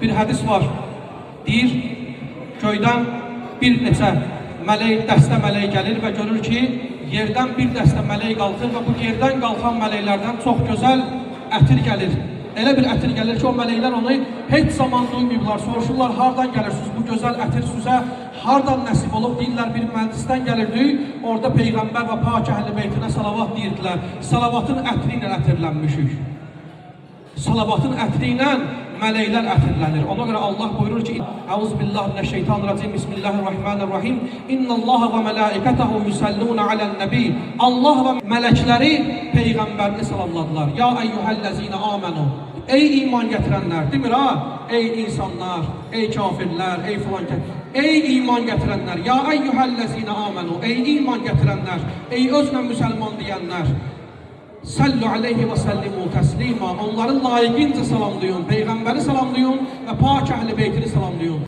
bir hədis var. Deyir, göydən bir neçə mələk, dəstə mələk gəlir və görür ki, yerdən bir dəstə mələk qalxır və bu yerdən qalxan mələklərdən çox gözəl ətir gəlir. Elə bir ətir gəlir ki, o mələklər onu heç zaman duymayıblar. Soruşurlar, hardan gəlirsiniz? Bu gözəl ətir sizə hardan nəsib olub? Deyirlər, bir məclisdən gəlirdik. Orada Peyğəmbər və Pak Əhl-i Beytinə salavat deyirdilər. Salavatın ətri ilə ətirlənmişik. Salavatın ətri ilə mələklər ətirlənir. Ona görə Allah buyurur ki, Euzubillahimineşşeytanirracim, Bismillahirrahmanirrahim. İnnallaha və mələikətəhu yusalluna alən-nəbi. Allah və mələkləri Peyğəmbərini salamladılar. Ya eyyuhəl-ləzina amenu. Ey iman gətirənlər, demir ha? Ey insanlar, ey kafirlər, ey filan ey iman gətirənlər. Ya eyyuhəl-ləzina amenu. Ey iman gətirənlər, ey özünə müsəlman deyənlər. Sallu aleyhi və sallimu təslima. Onların layiqincə salamlayın. Peyğəmbəri salamlayın və Pak Əhl-i Beytini salamlayın.